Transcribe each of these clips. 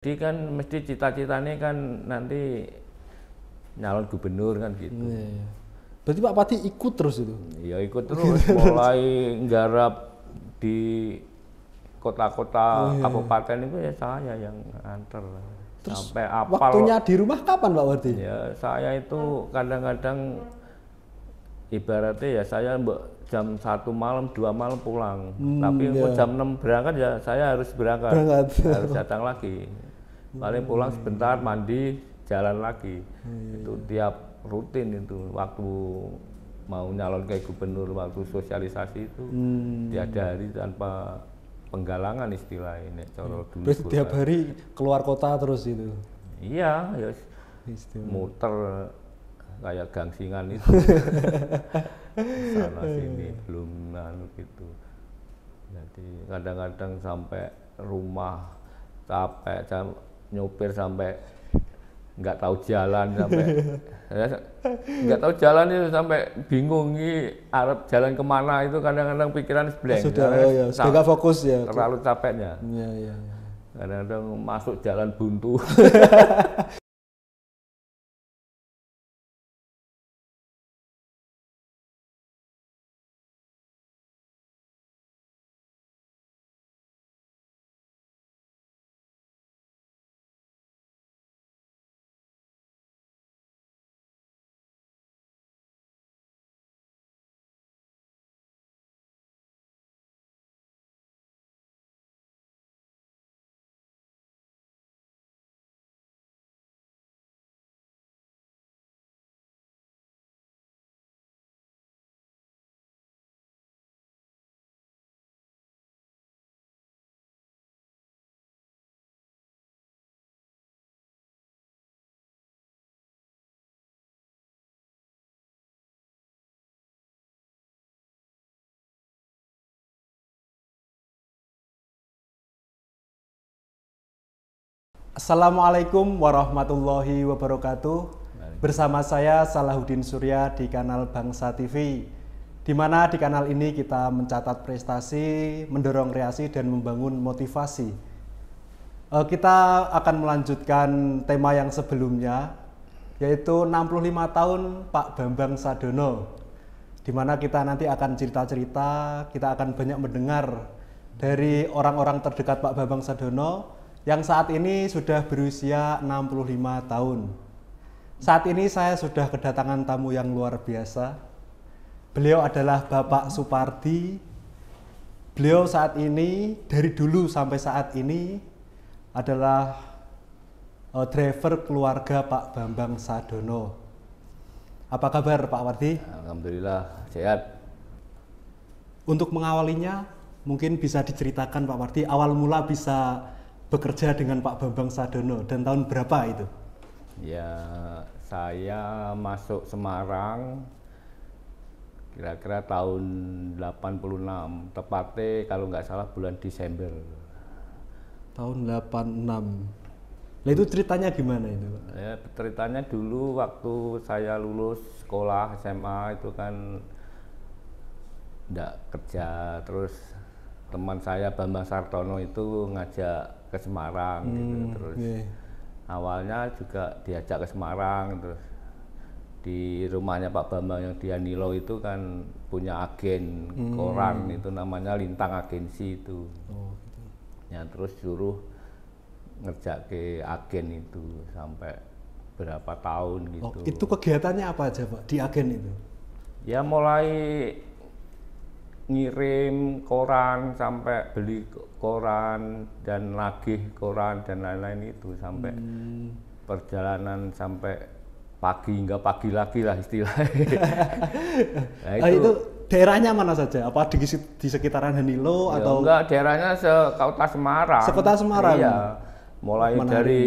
Jadi kan mesti cita-citanya kan nanti nyalon gubernur kan gitu. Iya. Berarti Pak Pati ikut terus itu? Ya ikut terus, mulai nggarap di kota-kota kabupaten itu ya saya yang antar. Terus sampai apal. waktunya di rumah kapan Pak Wardi? Ya saya itu kadang-kadang ibaratnya ya saya jam 1 malam, 2 malam pulang. Tapi iya. jam 6 berangkat ya saya harus berangkat. Harus datang lagi. Paling pulang sebentar, mandi, jalan lagi. Itu tiap rutin itu waktu mau nyalon kayak gubernur, waktu sosialisasi itu tiada hari tanpa penggalangan istilah ini. Berarti tiap hari keluar kota terus itu? Iya, ya muter kayak gangsingan itu. Sana sini belum gitu. Jadi kadang-kadang sampai rumah capek, nyopir sampai nggak tahu jalan sampai nggak tahu jalan itu sampai bingung ini arep jalan kemana itu kadang-kadang pikiran blank. Sudah nggak fokus ya. Terlalu capeknya. Iya. Kadang-kadang masuk jalan buntu. Assalamualaikum warahmatullahi wabarakatuh. Bersama saya Salahuddin Surya di kanal Bangsa TV. Di mana di kanal ini kita mencatat prestasi, mendorong kreasi dan membangun motivasi. Kita akan melanjutkan tema yang sebelumnya, yaitu 65 tahun Pak Bambang Sadono. Di mana kita nanti akan cerita-cerita, kita akan banyak mendengar dari orang-orang terdekat Pak Bambang Sadono yang saat ini sudah berusia 65 tahun. Saat ini saya sudah kedatangan tamu yang luar biasa. Beliau adalah Bapak Supardi. Beliau saat ini, dari dulu sampai saat ini, adalah driver keluarga Pak Bambang Sadono. Apa kabar Pak Wardi? Alhamdulillah, sehat. Untuk mengawalinya, mungkin bisa diceritakan Pak Wardi, awal mula bisa bekerja dengan Pak Bambang Sadono dan tahun berapa itu? Ya, saya masuk Semarang kira-kira tahun 86, tepatnya kalau nggak salah bulan Desember. Tahun 86. Nah itu ceritanya gimana itu Pak? Ya, ceritanya dulu waktu saya lulus sekolah SMA itu kan nggak kerja, terus teman saya Bambang Sartono itu ngajak ke Semarang gitu. Terus awalnya juga diajak ke Semarang, terus di rumahnya Pak Bambang yang di Anilo itu kan punya agen koran itu namanya Lintang Agensi itu. Gitu. Ya terus suruh ngerjak ke agen itu sampai berapa tahun gitu. Itu kegiatannya apa aja Pak di agen itu? Ya mulai ngirim koran sampai beli koran dan nagih koran dan lain-lain itu sampai perjalanan sampai pagi hingga pagi lagi lah istilahnya. Nah, itu daerahnya mana saja? Apa di sekitaran Hanilo ya, atau? Enggak, daerahnya sekota Semarang. Sekota Semarang. Iya. Mulai Menarik. dari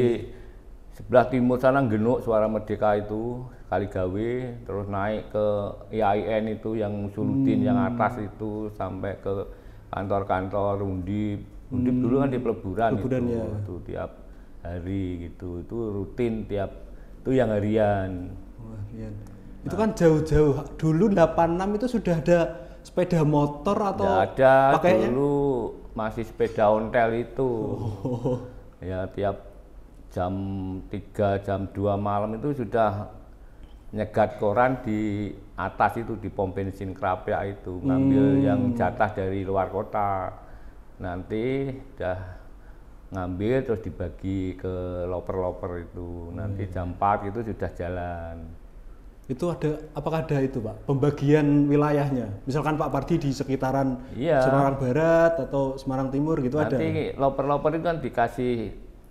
sebelah timur sana Genuk Suara Merdeka itu Kaligawe, terus naik ke IAIN itu yang Musuluddin yang atas itu sampai ke kantor-kantor Undip dulu kan di peleburan itu, ya. Itu tiap hari gitu, itu rutin tiap itu yang harian. Wah, itu kan jauh-jauh. Dulu 86 itu sudah ada sepeda motor atau ada pakainya? Dulu masih sepeda ontel itu. Ya tiap jam 3, jam 2 malam itu sudah nyegat koran di atas itu, di pom bensin Krapyak itu, ngambil yang jatah dari luar kota. Nanti udah ngambil terus dibagi ke loper-loper itu. Nanti jam 4 itu sudah jalan. Itu apakah ada itu Pak, pembagian wilayahnya? Misalkan Pak Pardi di sekitaran Semarang Barat atau Semarang Timur gitu nanti ada? Nanti loper-loper itu kan dikasih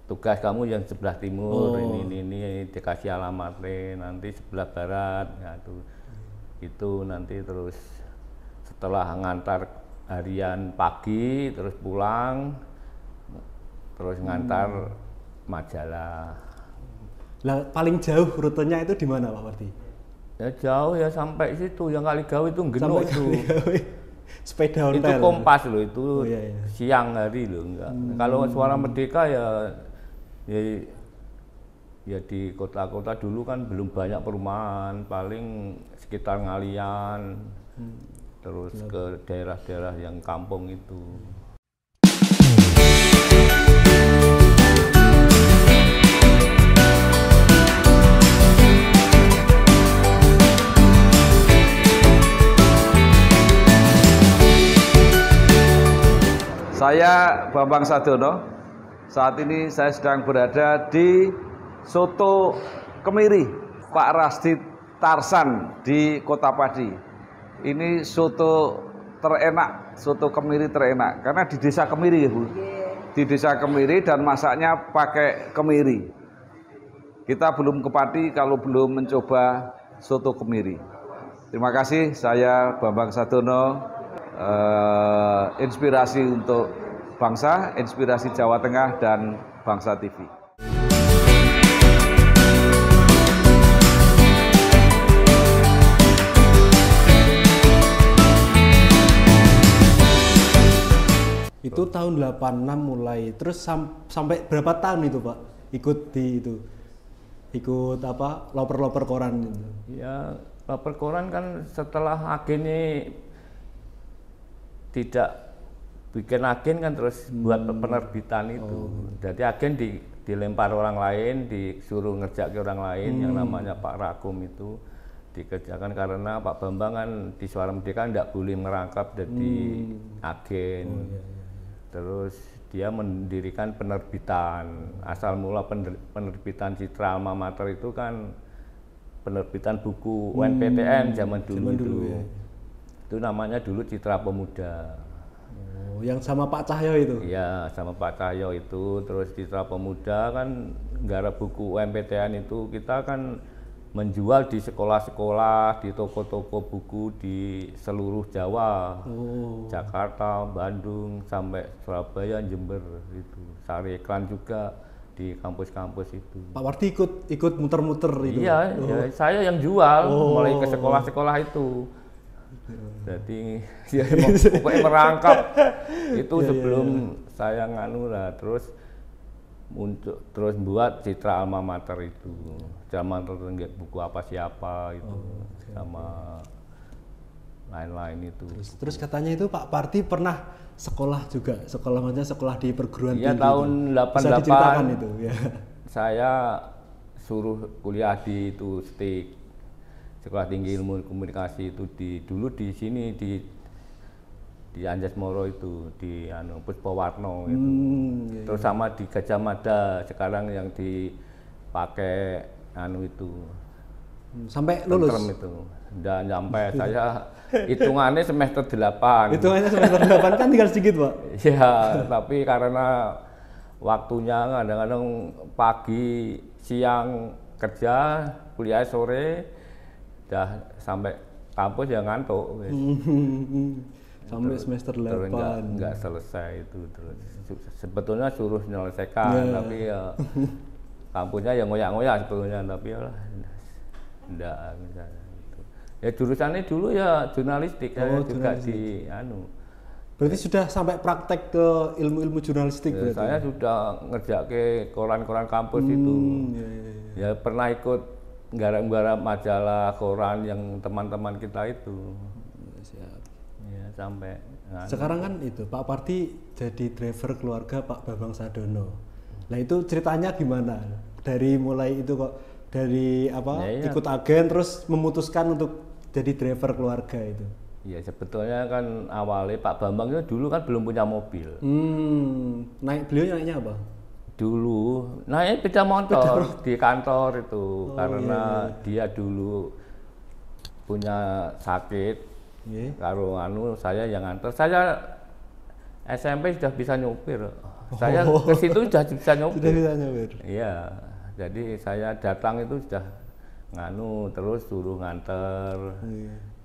tugas, kamu yang sebelah timur, ini dikasih alamatnya, nanti sebelah barat, ya itu nanti terus setelah ngantar harian pagi terus pulang, terus ngantar majalah. Lah paling jauh rutenya itu di mana Pak Pardi? Ya jauh ya, sampai situ yang Kaligawe itu Genuk itu. Sepeda ontel. Itu Kompas loh, itu siang hari loh, enggak. Kalau Suara Merdeka ya di kota-kota dulu kan belum banyak perumahan, paling sekitar Ngalian, terus ke daerah-daerah yang kampung itu. Saya Bambang Sadono. Saat ini saya sedang berada di Soto Kemiri, Pak Rasdi Tarsan di Kota Padi. Ini soto terenak, soto Kemiri terenak. Karena di desa Kemiri ya Bu. Di desa Kemiri dan masaknya pakai kemiri. Kita belum ke Padi kalau belum mencoba soto Kemiri. Terima kasih, saya Bambang Sadono. Inspirasi untuk bangsa, inspirasi Jawa Tengah dan Bangsa TV. Itu tahun 86 mulai, terus sampai berapa tahun itu Pak? Ikut apa? Loper-loper koran itu. Ya, loper koran kan setelah agennya tidak bikin agen kan terus buat penerbitan itu. Jadi agen dilempar orang lain, disuruh ngerjakan orang lain yang namanya Pak Rakum itu dikerjakan karena Pak Bambang kan di Suara Merdeka tidak boleh merangkap jadi agen. Terus dia mendirikan penerbitan. Asal mula penerbitan Citra Alma Mater itu kan penerbitan buku UNPTN zaman dulu. Itu namanya dulu Citra Pemuda. Yang sama Pak Cahyo itu? Iya, sama Pak Cahyo itu. Terus Citra Pemuda kan nggarap buku UMPTN itu, kita kan menjual di sekolah-sekolah, di toko-toko buku di seluruh Jawa. Jakarta, Bandung, sampai Surabaya, Jember itu. Sari iklan juga di kampus-kampus itu. Pak Pardi ikut muter-muter itu? Iya, ya, saya yang jual mulai ke sekolah-sekolah itu. Jadi ya, pokoknya merangkap itu sebelum saya nganu lah, terus buat Citra Alma Mater itu. Citra Alma Mater buku apa siapa itu sama lain-lain itu. Terus katanya itu Pak Pardi pernah sekolah juga, sekolah di perguruan tinggi. Iya, tahun 88 bisa diceritakan itu ya. Saya suruh kuliah di itu STIK, Sekolah Tinggi Ilmu Komunikasi itu dulu di sini di Anjasmoro itu, di Puspawarno itu. Terus sama di Gajah Mada sekarang yang dipakai itu. Sampai lulus itu. Udah nyampe saya hitungannya semester 8. Hitungannya semester 8 kan tinggal sedikit, Pak. Iya, tapi karena waktunya kadang-kadang pagi, siang kerja, kuliah sore, udah sampai kampus ya ngantuk. Sampai semester 8. Enggak selesai itu terus. Sebetulnya suruh menyelesaikan, tapi ya kampusnya ya ngoyak-ngoyak sebetulnya, tapi ya enggak misalnya gitu. Ya jurusannya dulu ya jurnalistik, saya juga di Berarti sudah sampai praktek ke ilmu-ilmu jurnalistik berarti? Saya sudah ngerjain ke koran-koran kampus itu. Ya pernah ikut garap-garap majalah koran yang teman-teman kita itu. Siap. Ya sampai. Sekarang kan itu Pak Pardi jadi driver keluarga Pak Bambang Sadono. Nah itu ceritanya gimana? Dari mulai itu kok dari apa Ya, ikut agen terus memutuskan untuk jadi driver keluarga itu. Ya sebetulnya kan awalnya Pak Bambang itu dulu kan belum punya mobil. Beliau naiknya apa? Dulu naik sepeda motor di kantor itu karena dia dulu punya sakit. Nggih. Karo saya yang nganter. Saya SMP sudah bisa nyopir. Saya ke situ sudah bisa nyopir. Sudah bisa nyopir. Iya. Jadi saya datang itu sudah terus suruh nganter.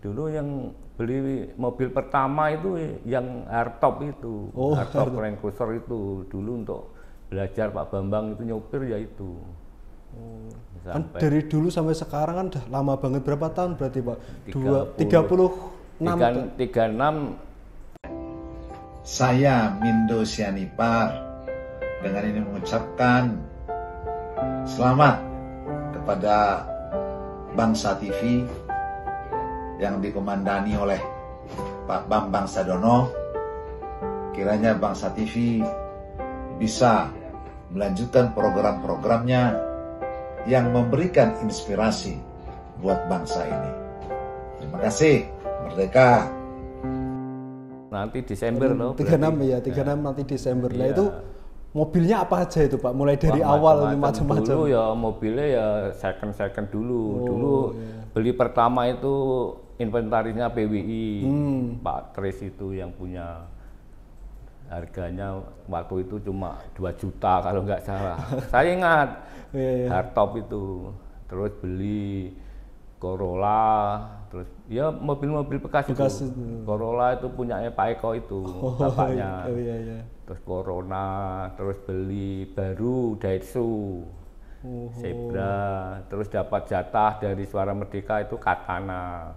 Dulu yang beli mobil pertama itu yang hardtop itu, hardtop Land Cruiser itu dulu untuk belajar Pak Bambang itu nyopir ya itu. Kan dari dulu sampai sekarang kan udah lama banget, berapa tahun berarti Pak? 36 36. Saya Mindo Sianipar dengan ini mengucapkan selamat kepada Bangsa TV yang dikomandani oleh Pak Bambang Sadono. Kiranya Bangsa TV bisa melanjutkan program-programnya yang memberikan inspirasi buat bangsa ini. Terima kasih. Merdeka. Nanti Desember loh. 36 ya, 36 nanti Desember. Lah itu mobilnya apa aja itu Pak? Mulai dari awal macam-macam. Dulu ya mobilnya ya second dulu. Dulu beli pertama itu inventarisnya PWI. Pak Tris itu yang punya. Harganya waktu itu cuma 2 juta kalau nggak salah. Saya ingat hardtop itu. Terus beli Corolla, terus ya mobil-mobil bekas itu. Corolla itu punyanya Pak Eko itu, bapaknya. Terus Corona, terus beli baru Daihatsu, Zebra, terus dapat jatah dari Suara Merdeka itu Katana.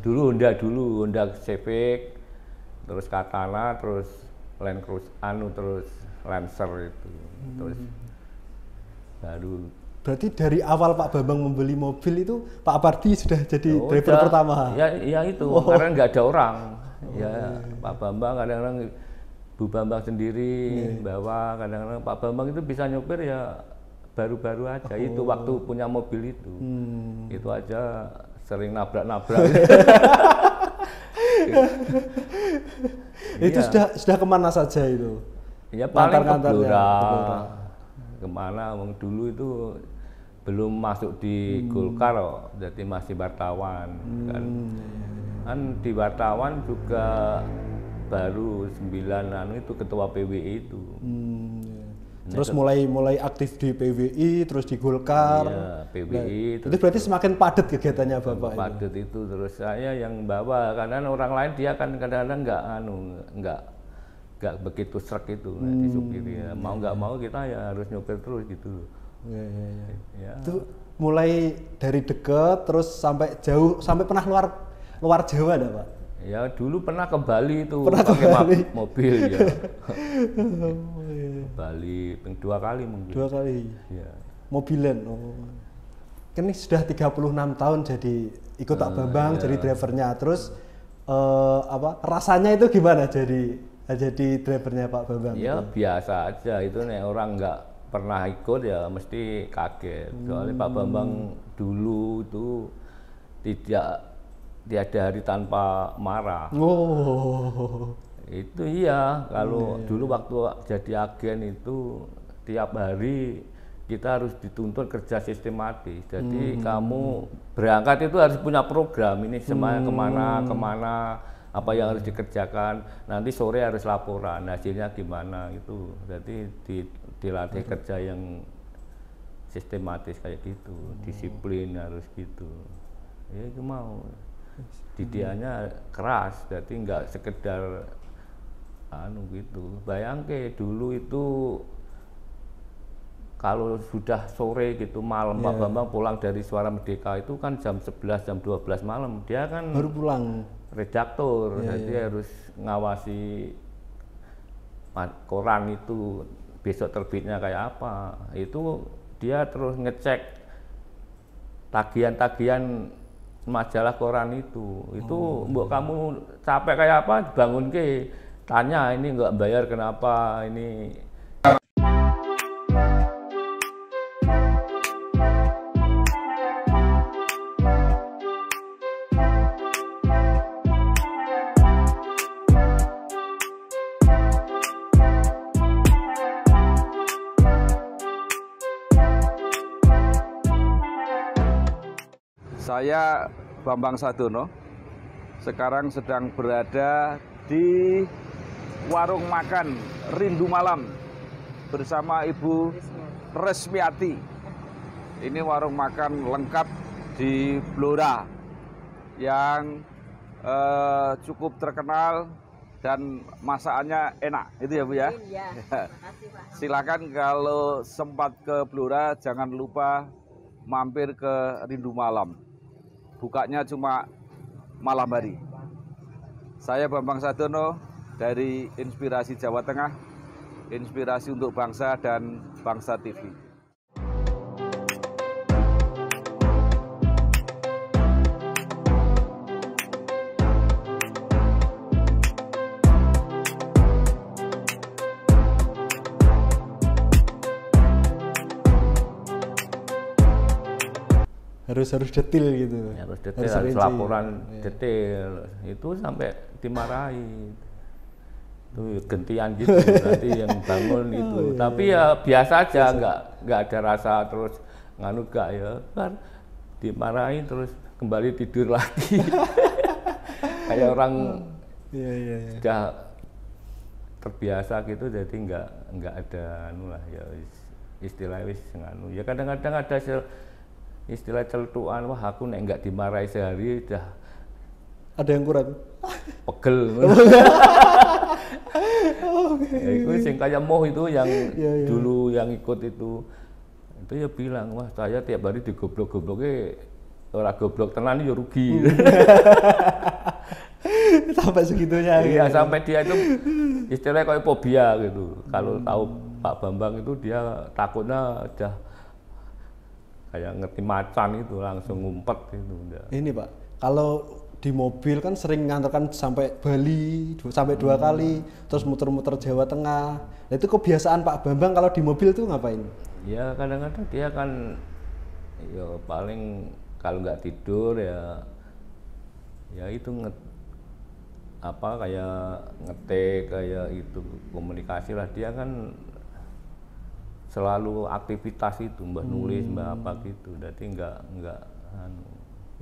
Dulu Honda Civic, terus Katana, terus Land Cruiser, terus Lancer itu, terus baru. Berarti dari awal Pak Bambang membeli mobil itu Pak Apardi sudah jadi driver pertama? Ya itu, karena nggak ada orang. Pak Bambang kadang-kadang Bu Bambang sendiri bawa, kadang-kadang Pak Bambang itu bisa nyopir ya baru-baru aja. Itu waktu punya mobil itu. Itu aja sering nabrak-nabrak. Itu sudah kemana saja itu? Ya paling ke Blora. Kemana? Dulu itu belum masuk di Golkar loh, jadi masih wartawan kan di wartawan juga baru 9 itu ketua PWI itu. Terus mulai aktif di PWI, terus di Golkar. Iya, PWI. Itu berarti semakin padat kegiatannya Bapak itu. Padat itu terus saya yang bawa, karena orang lain dia kan kadang-kadang nggak begitu srek itu disupiri ya. Mau nggak mau kita ya harus nyopir terus gitu. Ya. Itu mulai dari dekat terus sampai jauh, sampai pernah luar Jawa ada Pak? Ya dulu pernah ke Bali itu pakai mobil ya. Bali 2 kali mungkin. 2 kali. Ya. Mobilan. Kan ini sudah 36 tahun jadi ikut Pak Bambang jadi drivernya. Terus rasanya itu gimana jadi drivernya Pak Bambang? Ya biasa aja itu nih, orang nggak pernah ikut ya mesti kaget. Soalnya Pak Bambang dulu itu tiada hari tanpa marah. Itu iya, kalau dulu waktu jadi agen itu tiap hari kita harus dituntut kerja sistematis. Jadi kamu berangkat itu harus punya program, ini semuanya kemana, apa yang harus dikerjakan, nanti sore harus laporan, hasilnya gimana itu. Jadi dilatih kerja yang sistematis kayak gitu, disiplin harus gitu. Ya itu mau. Didiannya keras, jadi nggak sekedar gitu. Bayangke dulu itu kalau sudah sore gitu malam Pak Bambang pulang dari Suara Merdeka itu kan jam 11 jam 12 malam, dia kan baru pulang redaktur, jadi harus ngawasi koran itu besok terbitnya kayak apa. Itu dia terus ngecek tagihan-tagihan majalah koran itu mbok kamu capek kayak apa, bangun ke tanya ini nggak bayar kenapa ini Saya Bambang Sadono, sekarang sedang berada di warung makan Rindu Malam bersama Ibu Resmiati. Ini warung makan lengkap di Blora yang cukup terkenal dan masakannya enak, itu ya Bu ya? Iya, makasih Pak. Silakan kalau sempat ke Blora jangan lupa mampir ke Rindu Malam. Bukanya cuma malam hari. Saya Bambang Sadono dari Inspirasi Jawa Tengah, inspirasi untuk bangsa dan Bangsa TV. Harus detail gitu. Harus detail, harus rinci. laporan detail. Itu sampai dimarahi. Itu gentian gitu nanti yang bangun itu. Tapi ya biasa aja, nggak ada rasa terus nganu gak ya. Kan dimarahi terus kembali tidur lagi. Kayak orang Iya. sudah terbiasa gitu, jadi nggak ada anu lah ya istilah wis nganu. Ya kadang-kadang ada istilah celtukan, wah aku nek nggak dimarahi sehari udah Ada yang kurang. pegel. Ya, itu sing kayak Moh itu yang dulu yang ikut itu ya bilang, wah saya tiap hari digoblok-gobloknya orang goblok tenan ya rugi. Sampai segitunya. Iya, gitu. sampai dia itu istilahnya kayak fobia gitu. Kalau tahu Pak Bambang itu dia takutnya udah kayak ngerti macan itu langsung ngumpet itu udah. Ini Pak, kalau di mobil kan sering ngantarkan sampai Bali sampai 2 kali, terus muter-muter Jawa Tengah. Nah, itu kebiasaan Pak Bambang kalau di mobil tuh ngapain? Ya kadang-kadang dia kan ya paling kalau nggak tidur ya itu kayak ngetik kayak itu komunikasi lah, dia kan selalu aktivitas itu mbak nulis mbak apa gitu, jadi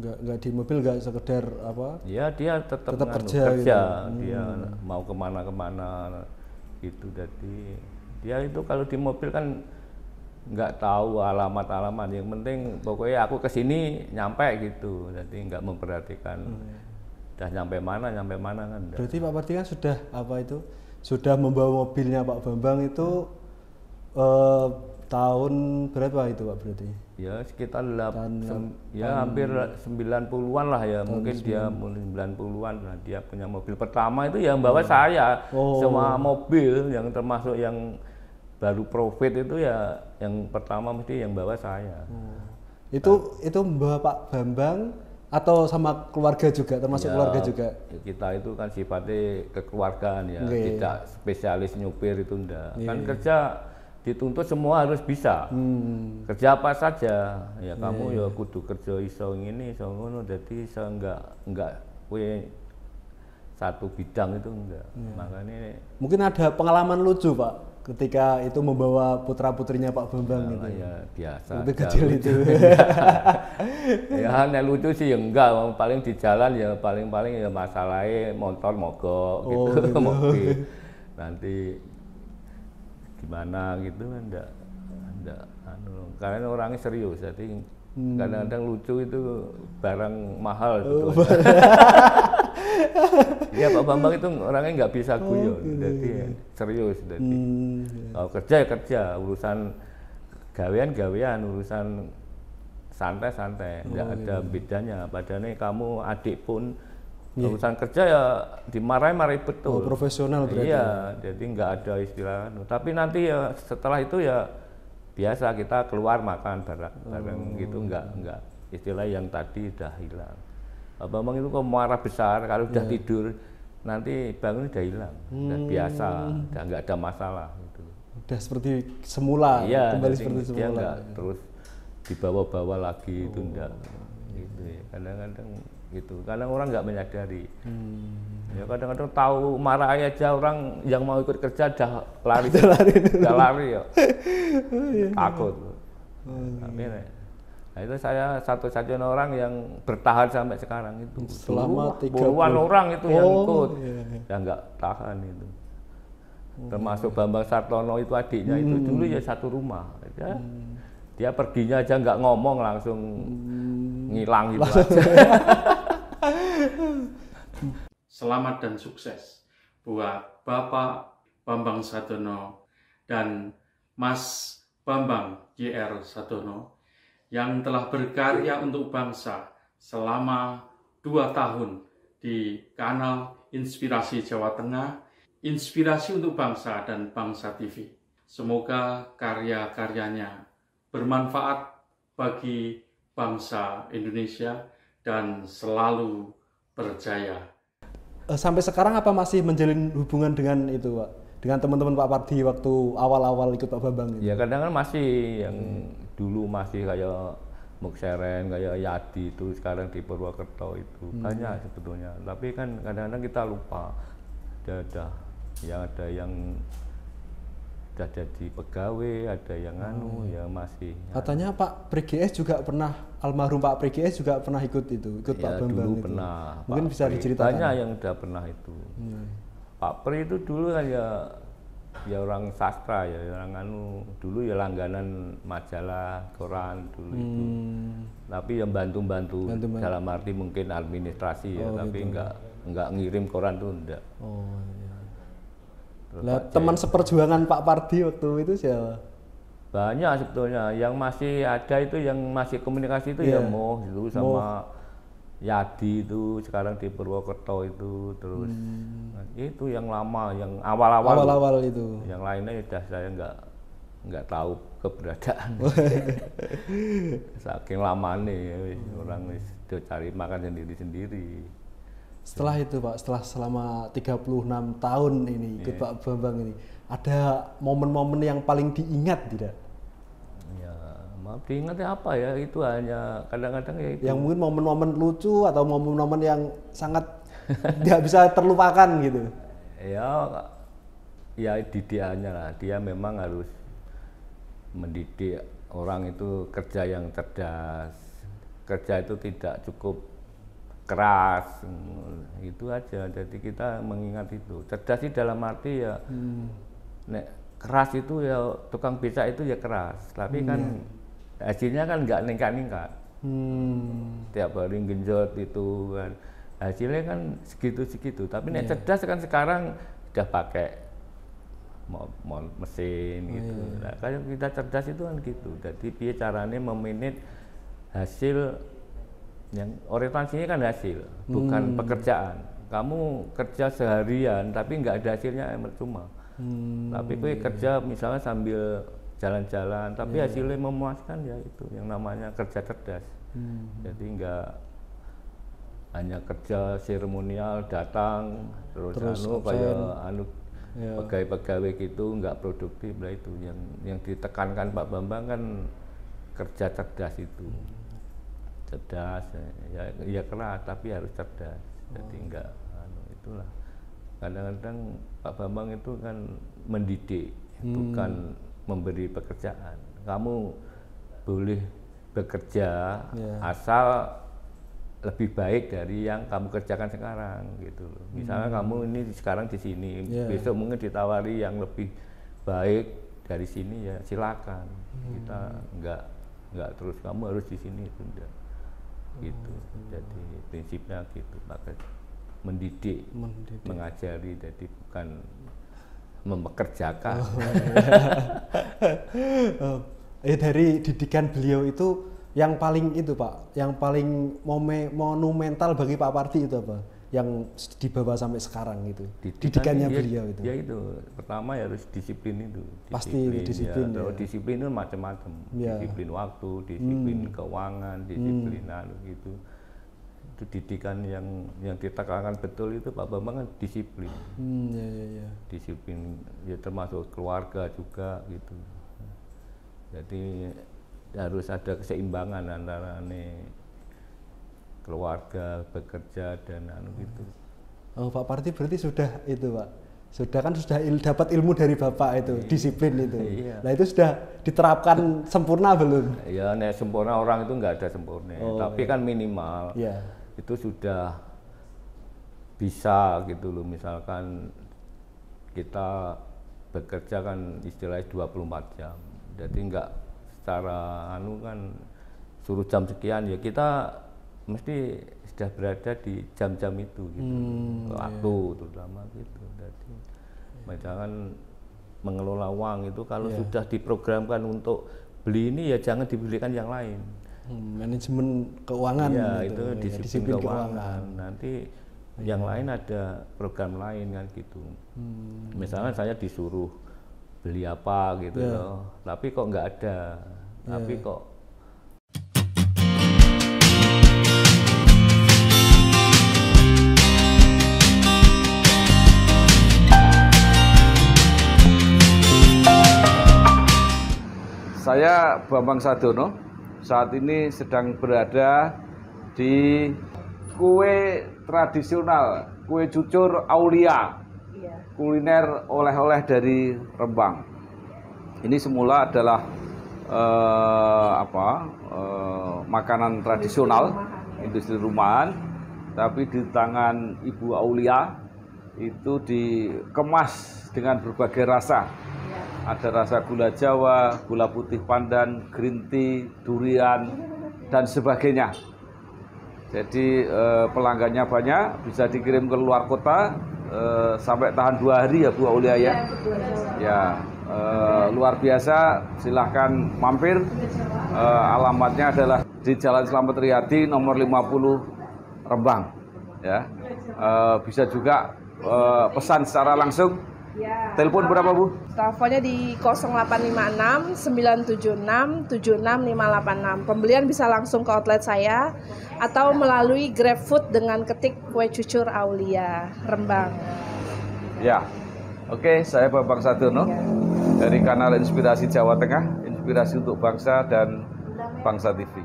nggak di mobil nggak sekedar apa? Ya dia tetap kerja gitu. Dia mau kemana gitu, jadi dia itu kalau di mobil kan nggak tahu alamat yang penting pokoknya aku kesini nyampe gitu, jadi nggak memperhatikan udah nyampe mana kan. Berarti Pak Parti kan sudah membawa mobilnya Pak Bambang itu tahun berapa itu Pak berarti? Ya sekitar hampir 90-an lah ya, mungkin dia mulai 90-an lah dia punya mobil pertama itu yang bawa saya. Semua mobil yang termasuk yang baru profit itu ya yang pertama mesti yang bawa saya. Itu membawa Pak Bambang atau sama keluarga juga, termasuk keluarga juga? Ya kita itu kan sifatnya kekeluargaan ya, tidak spesialis nyupir itu enggak. Kan kerja dituntut semua harus bisa. Kerja apa saja, ya kamu ya kudu kerja iso ngene, iso ngono, jadi iso enggak kowe satu bidang itu enggak. Makanya mungkin ada pengalaman lucu Pak ketika itu membawa putra-putrinya Pak Bambang gitu. Ya biasa. Waktu kecil itu. Ya nek lucu sih ya enggak, paling di jalan ya paling ya masalahnya motor mogok gitu, mobil. Nanti gimana gitu enggak karena orangnya serius, jadi kadang-kadang lucu itu barang mahal gitu. Ya Pak Bambang itu orangnya nggak bisa guyon, jadi serius. Jadi kalau kerja ya kerja, urusan gawean, urusan santai, nggak ada bedanya. Padahal kamu adik pun urusan kerja ya dimarahi betul. Profesional berarti. Iya, jadi nggak ada istilah. Tapi nanti ya setelah itu ya biasa kita keluar makan bareng gitu, nggak istilah yang tadi udah hilang. Pak Bambang itu kalau marah besar, kalau udah tidur nanti bangun udah hilang, udah biasa, udah nggak ada masalah gitu. Udah seperti semula, kembali seperti semula. Dia nggak terus dibawa-bawa lagi itu enggak. Gitu ya. Kadang-kadang gitu, kadang orang nggak menyadari. Ya kadang-kadang tahu marah aja orang yang mau ikut kerja udah lari, udah lari ya, takut. Tapi Nah, itu saya satu-satunya orang yang bertahan sampai sekarang itu. Selama Dulu puluhan orang itu yang ikut, iya. yang nggak tahan itu. Termasuk Bambang Sartono itu adiknya itu dulu ya satu rumah. Dia perginya aja nggak ngomong, langsung ngilang gitu aja. Selamat dan sukses buat Bapak Bambang Sartono dan Mas Bambang JR Sartono yang telah berkarya untuk bangsa selama 2 tahun di kanal Inspirasi Jawa Tengah, Inspirasi untuk Bangsa dan Bangsa TV. Semoga karya-karyanya bermanfaat bagi bangsa Indonesia dan selalu berjaya. Sampai sekarang apa masih menjalin hubungan dengan itu, Pak? Dengan teman-teman Pak Pardi waktu awal-awal ikut Pak Bambang? Ya kadang-kadang masih yang dulu masih kayak Mukseren, kayak Yadi itu sekarang di Purwokerto itu banyak sebetulnya. Tapi kan kadang-kadang kita lupa. Ada yang udah jadi pegawai, ada yang ya masih. Katanya Pak PGS juga pernah, almarhum Pak PGS juga pernah ikut Pak Bambang dulu itu. pernah. Mungkin Pak bisa Pri, diceritakan. banyak yang udah pernah itu. Pak Pri itu dulu kan ya orang sastra ya, orang dulu ya langganan majalah, koran dulu itu. Tapi yang bantu-bantu dalam arti mungkin administrasi ya, tapi gitu. enggak ngirim koran tuh enggak. Oh iya. Lah teman seperjuangan Pak Pardi waktu itu siapa? Banyak sebetulnya, yang masih ada itu, yang masih komunikasi itu ya Moh itu sama Yadi itu sekarang di Purwokerto itu, terus itu yang lama, yang awal-awal itu. Yang lainnya udah saya nggak tahu keberadaan. Saking lamanya ya, orang sudah cari makan sendiri-sendiri. Setelah itu Pak, setelah selama 36 tahun ini ikut Pak Bambang ini, ada momen-momen yang paling diingat tidak? Ya, maaf diingatnya apa ya, itu hanya kadang-kadang ya itu. Yang mungkin momen-momen lucu atau momen-momen yang sangat tidak bisa terlupakan gitu. Ya didikannya lah, dia memang harus mendidik orang itu kerja yang cerdas. Kerja itu tidak cukup keras, itu aja. Jadi kita mengingat itu. Cerdas sih dalam arti ya, nek keras itu ya tukang becak itu ya keras, tapi kan hasilnya kan nggak ningkat-ningkat. Tiap hari genjot itu kan hasilnya kan segitu-segitu. Tapi nek cerdas kan sekarang udah pakai mesin gitu. Nah, kayak kita cerdas itu kan gitu. Jadi piye caranya memanage hasil yang orientasinya kan hasil, bukan pekerjaan. Kamu kerja seharian tapi nggak ada hasilnya percuma. Tapi gue kerja misalnya sambil jalan-jalan, tapi hasilnya memuaskan, ya itu yang namanya kerja cerdas. Jadi nggak hanya kerja seremonial, datang terus kayak pegawai-pegawai gitu nggak produktif lah. Itu yang ditekankan Pak Bambang kan kerja cerdas itu. Cerdas ya keras tapi harus cerdas. Jadi enggak itulah, kadang-kadang Pak Bambang itu kan mendidik, bukan memberi pekerjaan. Kamu boleh bekerja asal lebih baik dari yang kamu kerjakan sekarang gitu loh. Misalnya kamu ini sekarang di sini, besok mungkin ditawari yang lebih baik dari sini, ya silakan. Kita enggak terus kamu harus di sini, itu enggak. Gitu. Jadi prinsipnya gitu, maka mendidik, mengajari, jadi bukan mempekerjakan. Dari didikan beliau itu yang paling itu Pak, yang paling monumental bagi Pak Pardi itu apa? Yang dibawa sampai sekarang itu, didikannya beliau itu. Ya itu, pertama ya harus disiplin itu. Pasti disiplin. Ya. Disiplin itu macam-macam. Disiplin waktu, disiplin keuangan, disiplin gitu. Itu didikan yang ditekankan betul itu Pak Bambang kan disiplin. Disiplin ya termasuk keluarga juga gitu. Jadi harus ada keseimbangan antara keluarga, bekerja dan gitu. Oh, Pak Pardi berarti sudah itu Pak, Sudah kan dapat ilmu dari Bapak itu, disiplin itu. Iya. Nah itu sudah diterapkan sempurna belum? Ya, nek sempurna orang itu nggak ada sempurna, tapi kan minimal itu sudah bisa gitu loh. Misalkan kita bekerja kan istilahnya 24 jam, jadi nggak secara kan suruh jam sekian, ya kita mesti sudah berada di jam-jam itu gitu, waktu terutama gitu. Jadi misalkan mengelola uang itu kalau sudah diprogramkan untuk beli ini ya jangan dibelikan yang lain. Manajemen keuangan itu disiplin keuangan. Nanti yang lain ada program lain kan gitu. Misalnya saya disuruh beli apa gitu loh, tapi kok nggak ada, tapi kok Saya Bambang Sadono, saat ini sedang berada di kue tradisional, kue cucur Aulia, kuliner oleh-oleh dari Rembang. Ini semula adalah makanan tradisional, industri rumahan, tapi di tangan Ibu Aulia itu dikemas dengan berbagai rasa. Ada rasa gula Jawa, gula putih pandan, green tea, durian, dan sebagainya. Jadi pelanggannya banyak, bisa dikirim ke luar kota, sampai tahan 2 hari ya Bu Aulia ya. Ya, luar biasa, silahkan mampir. Alamatnya adalah di Jalan Slamet Riyadi nomor 50 Rembang. Ya, bisa juga pesan secara langsung. Telepon berapa Bu? Teleponnya di 0856 976 76586. Pembelian bisa langsung ke outlet saya atau melalui GrabFood dengan ketik kue cucur Aulia Rembang. Ya, oke, saya Bambang Sadono dari kanal Inspirasi Jawa Tengah, Inspirasi untuk Bangsa dan Bangsa TV.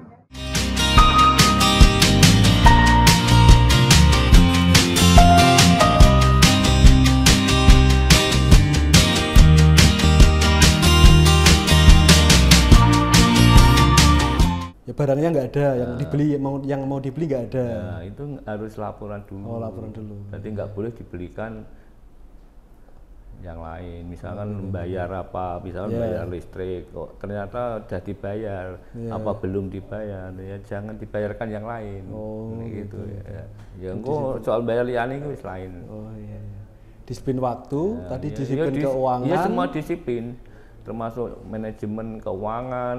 Ya barangnya nggak ada, yang dibeli yang mau dibeli nggak ada. Ya, itu harus laporan dulu. Oh, laporan dulu. Jadi nggak boleh dibelikan yang lain. Misalkan bayar apa, misalkan bayar listrik, kok ternyata udah dibayar, apa belum dibayar, ya jangan dibayarkan yang lain. Oh, gitu ya. Ya engko soal bayar liane itu lain. Oh iya. Disiplin waktu, tadi disiplin keuangan. Iya, semua disiplin. Termasuk manajemen keuangan,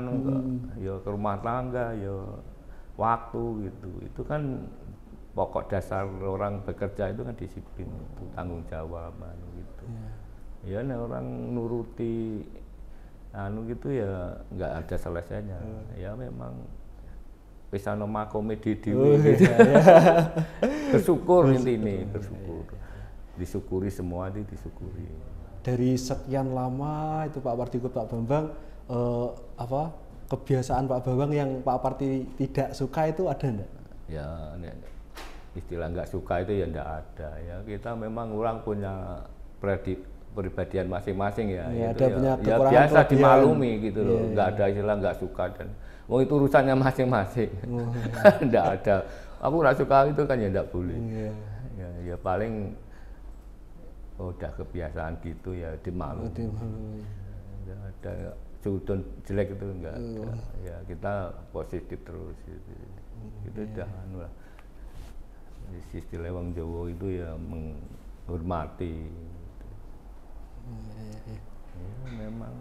ya ke rumah tangga, ya waktu gitu. Itu kan pokok dasar orang bekerja itu kan disiplin, itu tanggung jawab gitu. Ya orang nuruti gitu ya nggak ada selesainya. Ya memang bisa nama komedi gitu. Bersyukur intinya, bersyukur. Disyukuri semua itu disyukuri. Dari sekian lama itu Pak Parti ikut Pak Bambang, kebiasaan Pak Bambang yang Pak Parti tidak suka itu ada enggak? Ya, istilah nggak suka itu ya enggak ada ya. Kita memang orang punya pribadian masing-masing ya. Ya, itu ada ya biasa dimaklumi gitu loh. Nggak ada istilah nggak suka dan itu urusannya masing-masing. Enggak ada. Aku nggak suka itu kan ya enggak boleh. Ya paling udah kebiasaan gitu ya dimaklumi. Enggak ada sudut jelek itu enggak ada. Ya kita positif terus gitu. Itu udah lah. Istilah wong Jawa itu ya menghormati. Ya, memang.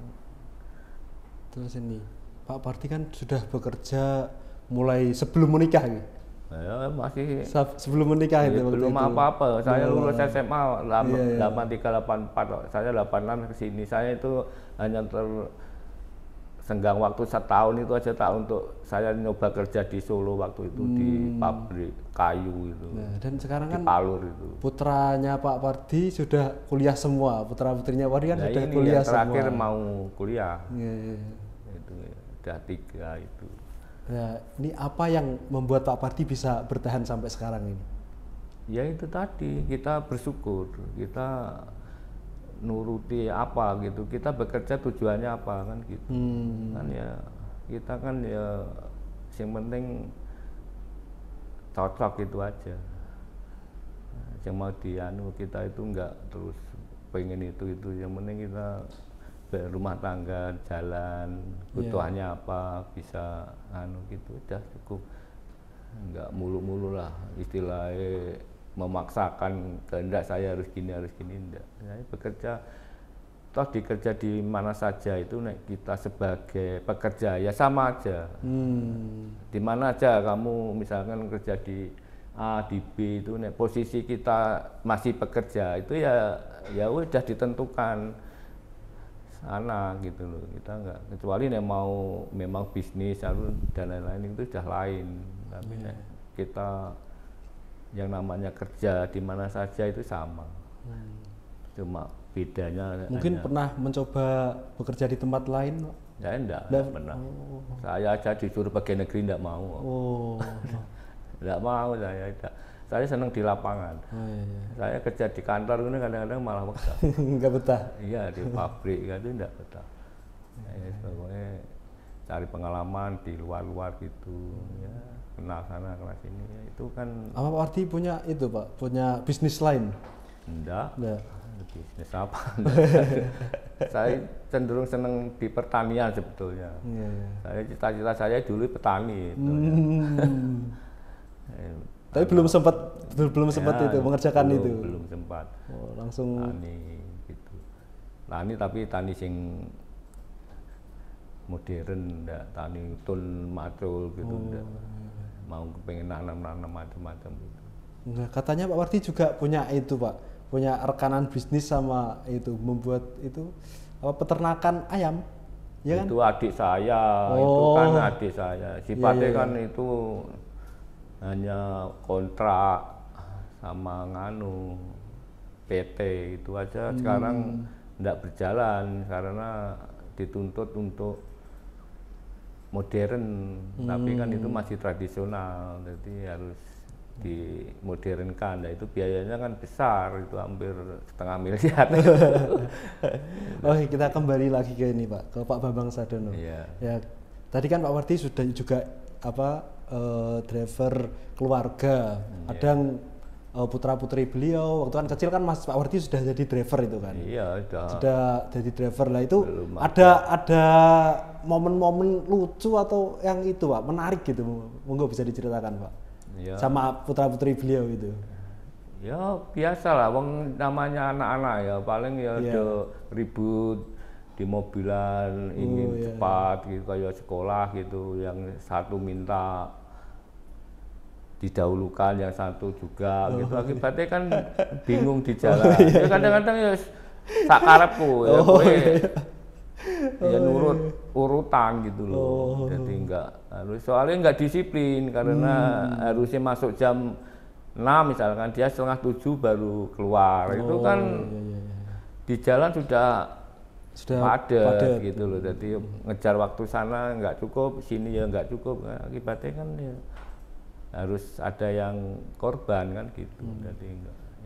Terus ini Pak Parti kan sudah bekerja mulai sebelum menikah gitu. Ya, masih sebelum menikah itu belum apa-apa. Saya lulus SMA 8384, saya 86 ke sini. Saya itu hanya tersenggang waktu setahun itu aja untuk saya nyoba kerja di Solo waktu itu di pabrik kayu itu. Nah, dan sekarang kan Palur itu. Putranya Pak Parti sudah kuliah semua, putra-putrinya Parti kan sudah ini kuliah yang terakhir semua. mau kuliah. Itu udah 3 itu. Nah, ini apa yang membuat Pak Parti bisa bertahan sampai sekarang ini? Ya itu tadi, kita bersyukur, kita nuruti apa gitu. Kita bekerja tujuannya apa kan gitu. Kan ya kita kan ya yang penting cocok itu aja. Yang mau dianu kita itu enggak terus pengen itu, yang penting kita berumah tangga, jalan, kebutuhannya apa, bisa anu gitu, udah cukup. Enggak mulu-mulu lah istilahnya memaksakan kehendak saya harus gini enggak. Saya bekerja toh dikerja di mana saja itu kita sebagai pekerja ya sama aja. Di mana aja kamu misalkan kerja di A, di B itu posisi kita masih pekerja itu ya udah ditentukan sana gitu loh. Kita enggak kecuali mau memang bisnis dan lain-lain itu sudah lain. Tapi kita yang namanya kerja di mana saja itu sama. Cuma bedanya mungkin pernah mencoba bekerja di tempat lain? Ya enggak pernah. Saya aja disuruh pegawai negeri enggak mau. Enggak mau saya. Saya senang di lapangan. Saya kerja di kantor ini kadang-kadang malah betah. Enggak betah? Iya, di pabrik itu enggak betah. Ya, pokoknya cari pengalaman di luar-luar gitu. Ya, kenal sana, kenal sini. Ya, itu kan. Apa Pak Wardi punya itu Pak? Punya bisnis lain? Enggak. Bisnis apa? Saya cenderung senang di pertanian sebetulnya. Saya cita-cita saya dulu petani. Tapi belum sempat itu mengerjakan itu. Belum sempat. Langsung tani gitu. Tani tapi tani sing modern, enggak tani tun macul gitu enggak. Mau pengen nanam macam-macam gitu. Nah, katanya Pak Wardi juga punya itu Pak, punya rekanan bisnis sama itu membuat itu peternakan ayam. Ya kan? Itu adik saya, itu kan adik saya. Sifatnya kan itu hanya kontrak sama PT itu aja. Sekarang tidak berjalan karena dituntut untuk modern, tapi kan itu masih tradisional, jadi harus dimodernkan. Nah, itu biayanya kan besar, itu hampir 0,5 miliar. Kita kembali lagi ke ini Pak, ke Pak Bambang Sadono. Ya, tadi kan Pak Wardi sudah juga driver keluarga. Kadang putra-putri beliau waktu kan kecil kan Pak Wardi sudah jadi driver itu kan. Iya, sudah jadi driver lah itu. Ada momen-momen lucu atau yang itu Pak, menarik gitu, monggo bisa diceritakan Pak. Ya. Sama putra-putri beliau itu. Ya biasa lah, namanya anak-anak ya paling ribut di mobilan, ingin cepat gitu, kayak sekolah gitu, yang satu minta didahulukan, yang satu juga gitu, akibatnya kan bingung di jalan. Ya kadang-kadang ya sak karepku ya, ya nurut urutan gitu loh. Jadi soalnya enggak disiplin karena harusnya masuk jam 6 misalkan, dia 6:30 baru keluar. Itu kan di jalan sudah padat gitu loh. Jadi ngejar waktu sana enggak cukup, sini ya enggak cukup. Nah, akibatnya kan ya harus ada yang korban kan gitu. Jadi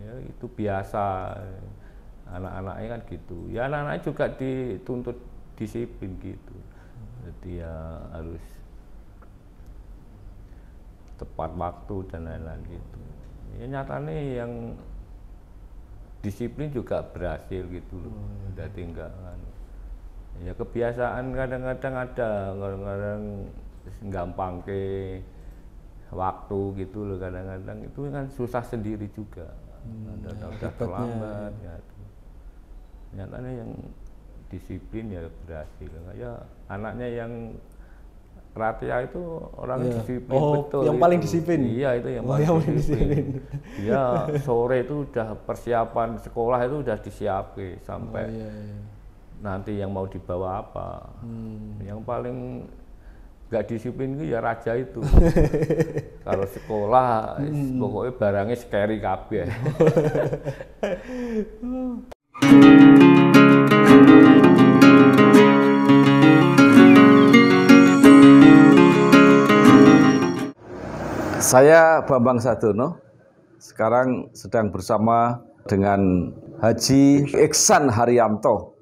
ya itu biasa. Anak-anaknya kan gitu. Ya anak-anaknya juga dituntut disiplin gitu. Jadi ya harus tepat waktu dan lain-lain gitu. Ya nyatanya yang disiplin juga berhasil gitu loh. Jadi enggak kan. Ya kebiasaan kadang-kadang ada, kadang-kadang gampang ke waktu gitu loh, kadang-kadang itu kan susah sendiri juga. Udah terlambat ya. Nyatanya yang disiplin ya berhasil. Ya anaknya yang Ratia itu orang disiplin betul. Yang paling disiplin. Iya, itu yang paling disiplin. Dia sore itu udah persiapan sekolah itu udah disiapin sampai nanti yang mau dibawa apa. Yang paling nggak disiplin itu ya raja itu. Kalau sekolah pokoknya barangnya scary kabeh. Saya Bambang Sadono, sekarang sedang bersama dengan Haji Iksan Haryanto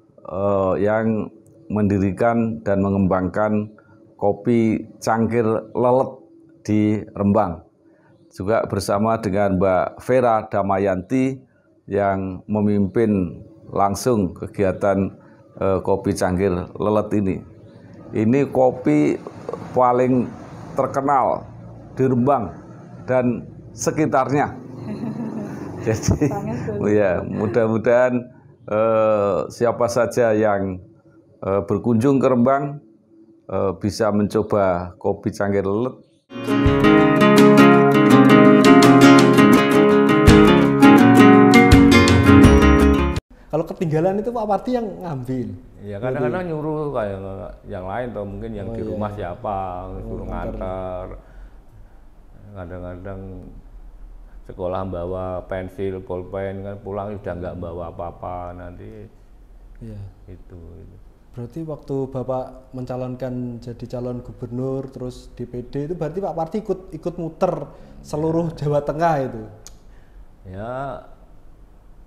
yang mendirikan dan mengembangkan kopi cangkir lelet di Rembang. Juga bersama dengan Mbak Vera Damayanti yang memimpin langsung kegiatan kopi cangkir lelet ini. Ini kopi paling terkenal di Rembang dan sekitarnya. Jadi ya, mudah-mudahan siapa saja yang berkunjung ke Rembang bisa mencoba kopi cangkir lelet. Kalau ketinggalan itu Pak Parti yang ngambil. Ya kadang-kadang nyuruh kayak yang lain atau mungkin yang di rumah siapa suruh ngantar. Kadang-kadang sekolah bawa pensil, pulpen, kan pulang sudah nggak bawa apa-apa nanti. Iya. Itu. Berarti waktu Bapak mencalonkan jadi calon gubernur terus DPD itu berarti Pak Parti ikut muter seluruh Jawa Tengah itu. Ya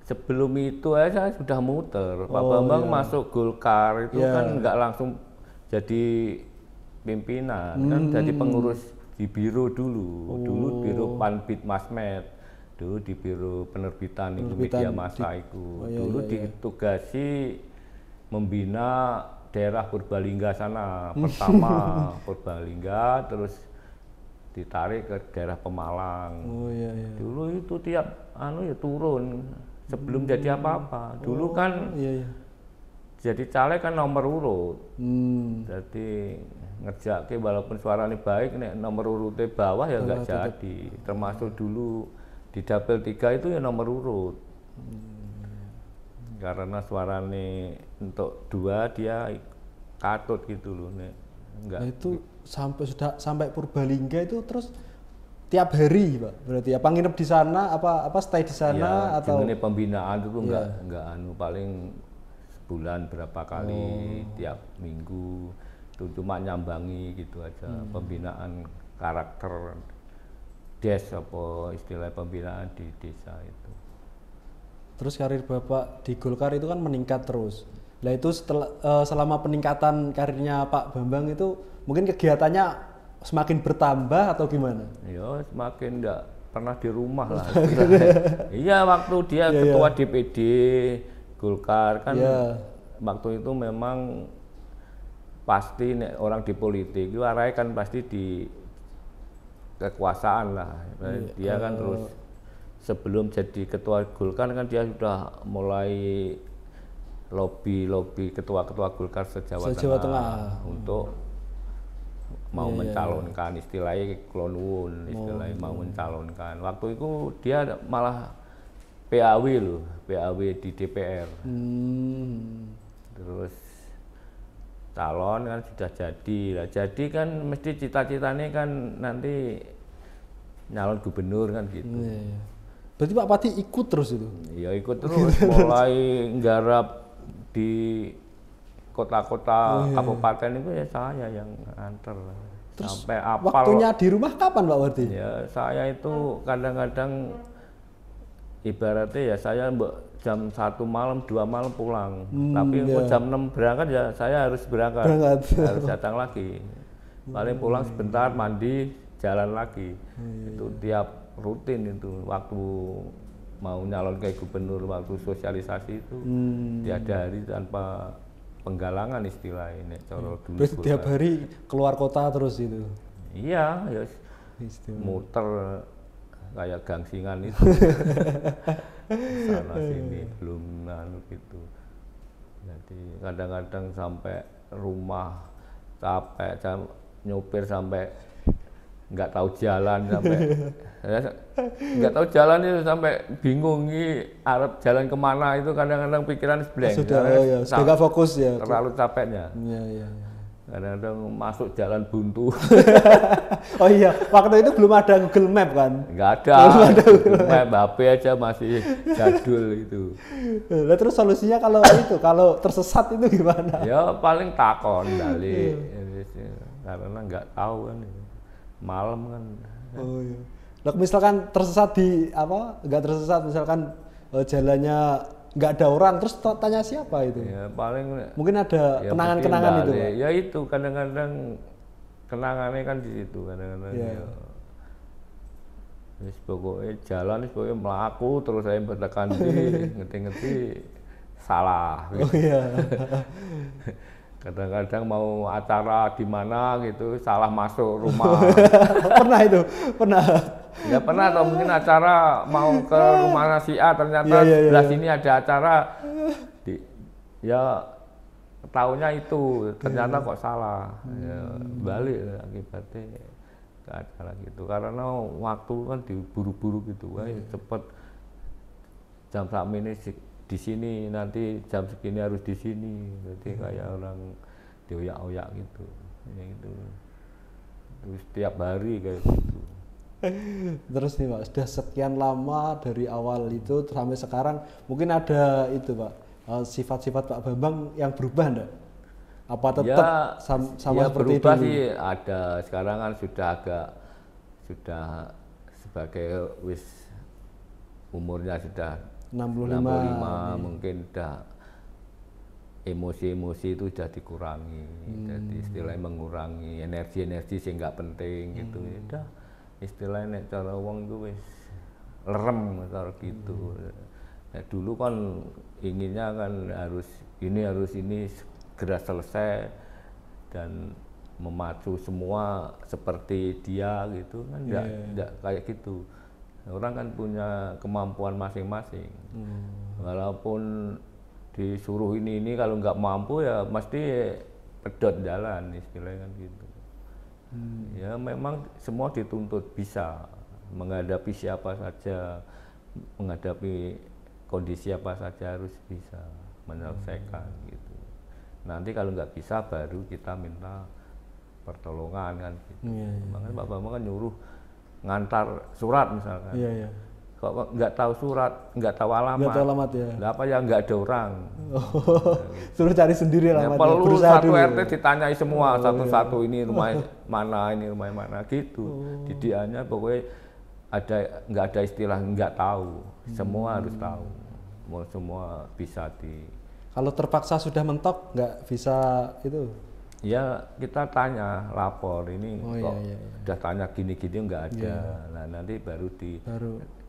sebelum itu saya sudah muter. Pak Bambang masuk Golkar itu kan nggak langsung jadi pimpinan, kan jadi pengurus di biro dulu. Dulu biro Panbit Masmed, dulu di biro penerbitan itu media massa itu. Dulu ditugasi membina daerah Purbalingga sana. Pertama Purbalingga, terus ditarik ke daerah Pemalang. Dulu itu tiap turun sebelum jadi apa-apa. Dulu kan jadi caleg kan nomor urut. Jadi ngerjake walaupun suaranya baik, nek nomor urutnya bawah ya nggak jadi. Termasuk dulu di Dapil 3 itu ya nomor urut. Karena suaranya untuk 2 dia katut gitu loh, nek enggak. Nah, itu sampai Purbalingga itu terus tiap hari Pak, berarti apa nginep di sana, apa stay di sana ya, atau ini pembinaan itu enggak paling sebulan berapa kali, tiap minggu itu cuma nyambangi gitu aja. Pembinaan karakter apa istilah pembinaan di desa itu. Terus karir Bapak di Golkar itu kan meningkat terus. Nah itu selama peningkatan karirnya Pak Bambang itu mungkin kegiatannya semakin bertambah atau gimana? Ya semakin enggak pernah di rumah lah. Iya waktu dia ketua DPD Golkar kan waktu itu memang pasti orang di politik itu arahnya kan pasti di kekuasaan lah. Dia kan terus sebelum jadi ketua Golkar kan dia sudah mulai lobby ketua-ketua Golkar se-Jawa Tengah untuk mau mencalonkan, istilahnya klonuwun, istilahnya mau mencalonkan. Waktu itu dia malah PAW loh, PAW di DPR. Terus calon kan sudah jadi. Nah, jadi kan mesti cita-citanya kan nanti nyalon gubernur kan gitu. Berarti Pak Pati ikut terus itu? Iya ikut terus, mulai nggarap di kota-kota kabupaten itu ya saya yang antar. Terus sampai apal. Waktunya di rumah kapan Pak Wardi? Ya saya itu kadang-kadang ibaratnya ya saya jam 1 malam 2 malam pulang. Tapi jam 6 berangkat ya saya harus berangkat. Harus datang lagi. Paling pulang sebentar mandi jalan lagi. Itu tiap rutin itu waktu mau nyalon kayak gubernur, waktu sosialisasi itu tiada hari tanpa penggalangan istilah ini. Terus tiap hari keluar kota terus itu? Iya, ya muter kayak gangsingan itu sana sini belum gitu. Jadi kadang-kadang sampai rumah capek, nyopir sampai nggak tahu jalan itu sampai bingung nih arep jalan kemana, itu kadang-kadang pikiran blank. Sudah fokus ya. Terlalu capeknya. Iya. Kadang-kadang masuk jalan buntu. Oh iya, waktu itu belum ada Google Map kan? Nggak ada. Google Map, HP aja masih jadul itu. Lah terus solusinya kalau tersesat itu gimana? Ya paling takon balik. Karena nggak tahu kan. Malam kan. Oh iya. Lah misalkan tersesat nggak tersesat misalkan jalannya nggak ada orang, terus tanya siapa itu? Ya paling Mungkin ada ya kenangan-kenangan mesti itu, balik. Pak? Ya itu kadang-kadang kenangannya kan di situ kadang-kadang. Iya. Ya. Wis pokoknya jalan, wis pokoknya melaku terus saya bertekan di ngerti-ngerti salah. Oh iya. Kadang-kadang mau acara di mana gitu salah masuk rumah. Pernah itu, pernah. Ya pernah atau mungkin acara mau ke rumah si A ternyata Iya. sebelah sini ada acara ya tahunya itu ternyata kok salah ya, balik akibatnya ke acara gitu karena waktu kan diburu-buru gitu cepet jam saat ini di sini nanti jam segini harus di sini jadi kayak orang dioyak-oyak gitu ya gitu terus tiap hari kayak gitu. Terus nih Pak, sudah sekian lama dari awal itu sampai sekarang mungkin ada itu Pak, sifat-sifat Pak Bambang yang berubah enggak? Apa tetap ya, sama ya seperti berubah dulu? sih ada sekarang kan sudah sebagai wis umurnya sudah 65 mungkin udah emosi-emosi itu sudah dikurangi jadi istilahnya mengurangi energi-energi sih nggak penting gitu ya udah istilahnya cara uang itu wis lerem kalau gitu ya, dulu kan inginnya kan harus ini segera selesai dan memacu semua seperti dia gitu kan enggak kayak gitu orang kan punya kemampuan masing-masing walaupun disuruh ini kalau nggak mampu ya mesti pedot jalan istilahnya kan gitu. Ya memang semua dituntut bisa menghadapi siapa saja, menghadapi kondisi apa saja harus bisa menyelesaikan gitu. Nanti kalau nggak bisa baru kita minta pertolongan kan gitu. Makanya Pak Bambang kan nyuruh ngantar surat misalkan. Iya. Kok nggak tahu surat, nggak tahu alamat. Nggak tahu alamat ya. Lah apa ya nggak ada orang. Suruh cari sendiri Ya, alamatnya. perlu Berusaha satu dulu. RT ditanyai semua satu-satu ini rumah mana ini rumah mana gitu. Didikannya pokoknya nggak ada istilah nggak tahu. Semua harus tahu. Mau semua bisa Kalau terpaksa sudah mentok nggak bisa itu. Ya kita tanya lapor ini kok iya. udah tanya gini-gini nggak ada. Nah nanti baru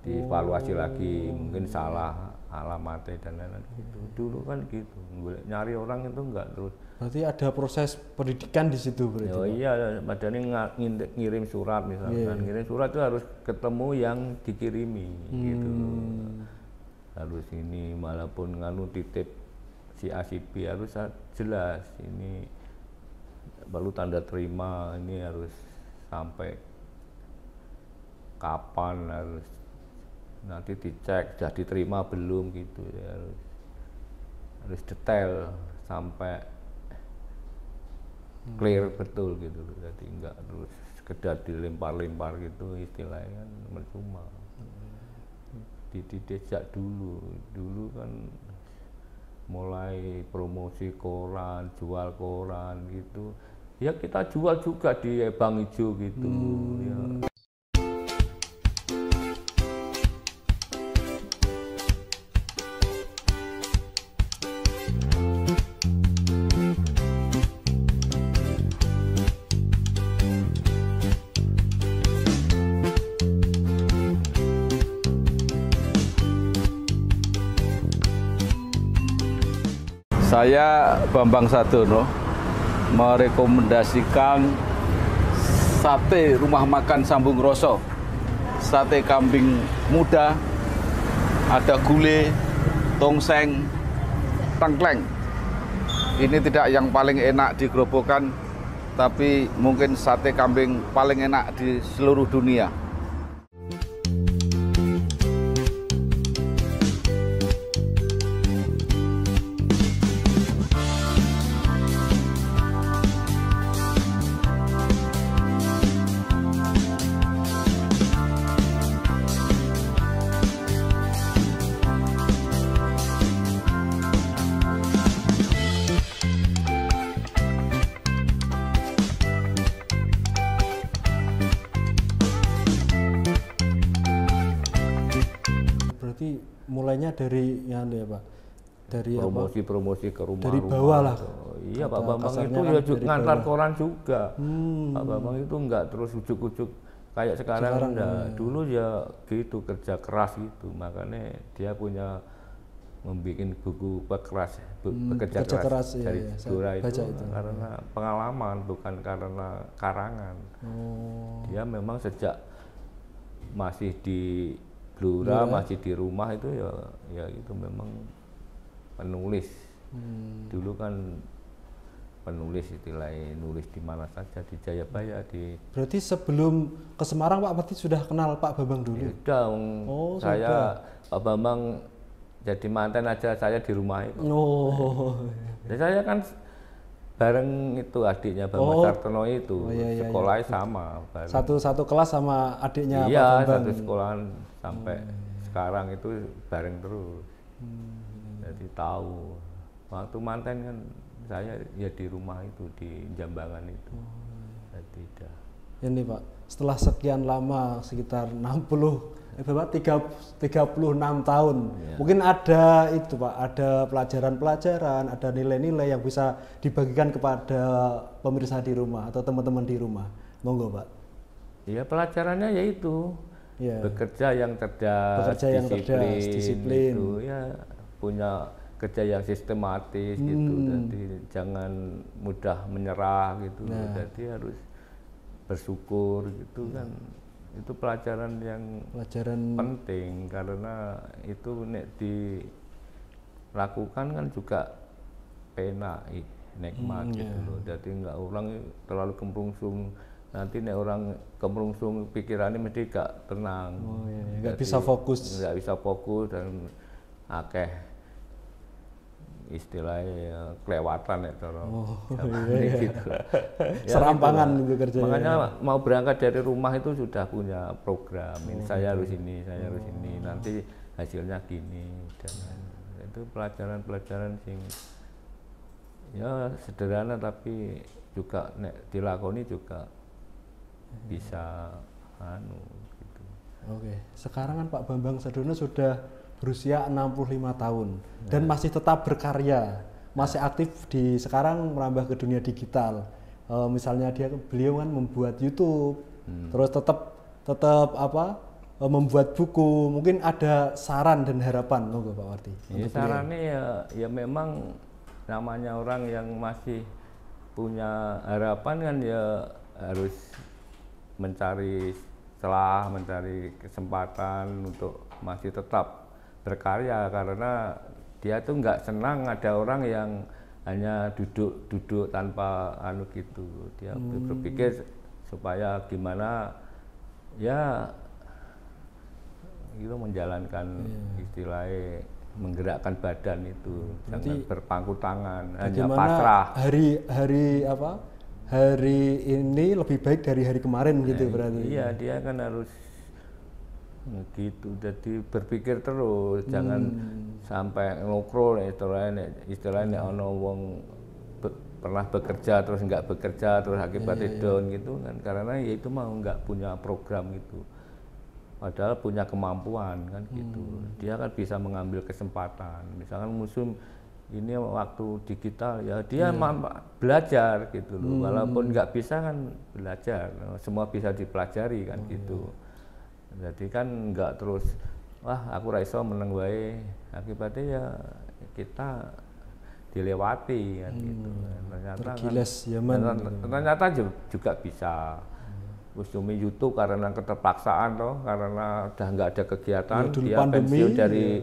dievaluasi lagi mungkin salah alamatnya dan lain-lain gitu. Dulu kan gitu nyari orang itu enggak terus. Berarti ada proses pendidikan di situ berarti. Oh iya, padahal ngirim surat misalkan, ngirim surat itu harus ketemu yang dikirimi gitu. Harus ini walaupun nganu titip si A si B harus jelas ini perlu tanda terima ini harus sampai kapan harus nanti dicek sudah diterima belum gitu ya harus detail sampai clear betul gitu jadi enggak terus sekedar dilempar-lempar gitu istilahnya kan percuma dididik dulu kan mulai promosi koran jual koran gitu ya kita jual juga di Bang Ijo gitu ya. Saya Bambang Sadono merekomendasikan sate rumah makan Sambung Roso, sate kambing muda, ada gulai, tongseng, tengkleng. Ini tidak yang paling enak di Grobogan, tapi mungkin sate kambing paling enak di seluruh dunia. mulainya dari ya Pak, dari promosi ke rumah, dari bawah lah. Iya, Pak Bambang itu kan ya ngantar koran juga. Pak Bambang itu enggak terus ujuk-ujuk kayak sekarang enggak. Dulu ya gitu, kerja keras gitu, makanya dia punya membuat buku bekerja keras dari Segura itu karena pengalaman, bukan karena karangan. Dia memang sejak masih di Blora, masih di rumah itu ya itu memang penulis. Dulu kan penulis istilahnya, nulis di mana saja, di Jayabaya, di. Berarti sebelum ke Semarang Pak berarti sudah kenal Pak Bambang dulu? Sudah, saya Pak Bambang jadi manten aja saya di rumah itu. Dan saya kan bareng itu adiknya Bambang Sartono itu, sekolahnya sama. Satu kelas sama adiknya Pak Bambang? Iya, satu sekolahan sampai sekarang itu bareng terus. Jadi tahu. Waktu manten kan saya ya di rumah itu, di Jambangan itu. Jadi dah. Ini Pak, setelah sekian lama sekitar 36 tahun, mungkin ada itu Pak, ada pelajaran-pelajaran, ada nilai-nilai yang bisa dibagikan kepada pemirsa di rumah atau teman-teman di rumah. Monggo Pak. Iya, pelajarannya yaitu bekerja yang cerdas, disiplin, itu ya punya kerja yang sistematis gitu. Jadi jangan mudah menyerah gitu. Jadi harus bersyukur gitu kan. Itu pelajaran yang penting karena itu nek dilakukan kan juga penak, nikmat gitu loh. Jadi enggak orang terlalu kemrungsung, nanti nek orang kemrungsung pikirannya mesti gak tenang. Nggak bisa fokus dan akeh istilahnya kelewatan ya cara gitu. Serampangan gitu kerjanya. Makanya mau berangkat dari rumah itu sudah punya program. Ini saya harus ini, nanti hasilnya gini. Dan itu pelajaran-pelajaran sing ya sederhana tapi juga nek dilakoni juga bisa gitu. Oke, sekarang kan Pak Bambang Sartono sudah berusia 65 tahun dan masih tetap berkarya, masih aktif di sekarang merambah ke dunia digital. Misalnya beliau kan membuat YouTube, terus tetap membuat buku. Mungkin ada saran dan harapan, monggo Pak Wardi. Ya, sarannya ya memang namanya orang yang masih punya harapan kan ya harus mencari celah, mencari kesempatan untuk masih tetap berkarya, karena dia tuh nggak senang ada orang yang hanya duduk tanpa gitu. Dia berpikir supaya gimana ya itu menjalankan istilahnya menggerakkan badan itu, jangan berpangku tangan, hanya pasrah. Hari ini lebih baik dari hari kemarin gitu berarti. Iya, dia kan harus gitu, jadi berpikir terus, jangan sampai ngelokro istilahnya ono wong pernah bekerja terus nggak bekerja terus akibatnya down gitu kan, karena ya itu mau nggak punya program gitu, padahal punya kemampuan kan gitu. Dia kan bisa mengambil kesempatan, misalkan musim ini waktu digital ya dia belajar gitu loh, walaupun nggak bisa kan belajar, semua bisa dipelajari kan gitu. Jadi kan nggak terus wah aku raiso meneng wae, akibatnya ya kita dilewati kan gitu. Ternyata juga bisa. Usumi YouTube karena keterpaksaan toh, karena udah nggak ada kegiatan, dia pensiun dari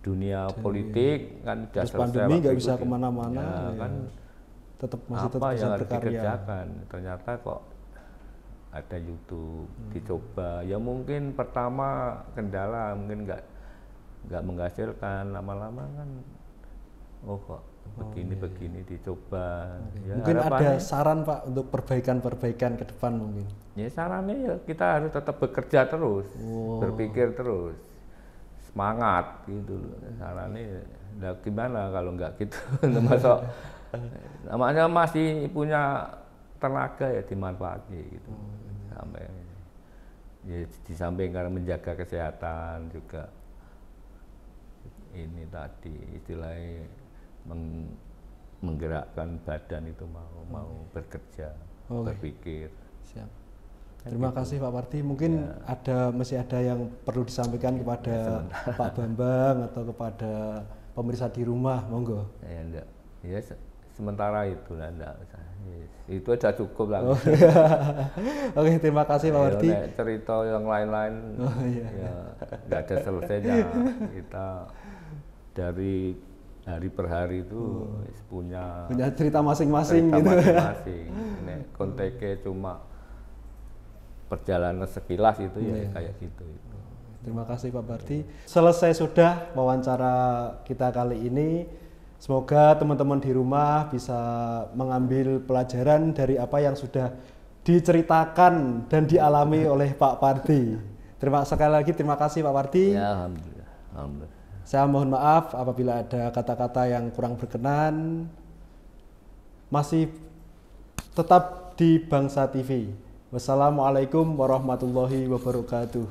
dunia politik kan, udah selesai pandemi nggak bisa kemana-mana kan, tetap masih yang harus dikerjakan. Ternyata kok ada YouTube, dicoba. Ya mungkin pertama kendala, mungkin nggak menghasilkan, lama-lama kan kok begini dicoba. Ya, mungkin ada saran Pak untuk perbaikan ke depan mungkin. Ya sarannya ya kita harus tetap bekerja terus, berpikir terus, semangat gitu loh. Sarannya ya gimana kalau nggak gitu. Namanya masih punya tenaga ya dimanfaati gitu. Sampai Ya, di samping karena menjaga kesehatan juga ini tadi istilahnya menggerakkan badan itu mau bekerja, berpikir. Siap. Terima kasih Pak Parti. Mungkin masih ada yang perlu disampaikan kepada Pak Bambang atau kepada pemirsa di rumah, monggo. Ya enggak. Ya sementara itu lah enggak. Itu aja cukup lah. Oke, terima kasih Pak Parti. Cerita yang lain-lain ya enggak ada selesainya. Kita dari hari per hari itu punya cerita masing-masing gitu. Masing-masing. Nek konteke cuma perjalanan sekilas itu ya kayak gitu. Terima kasih Pak Parti. Selesai sudah wawancara kita kali ini. Semoga teman-teman di rumah bisa mengambil pelajaran dari apa yang sudah diceritakan dan dialami oleh Pak Parti. Sekali lagi terima kasih Pak Parti. Ya, alhamdulillah. Alhamdulillah. Saya mohon maaf apabila ada kata-kata yang kurang berkenan. Masih tetap di Bangsa TV. Wassalamualaikum warahmatullahi wabarakatuh.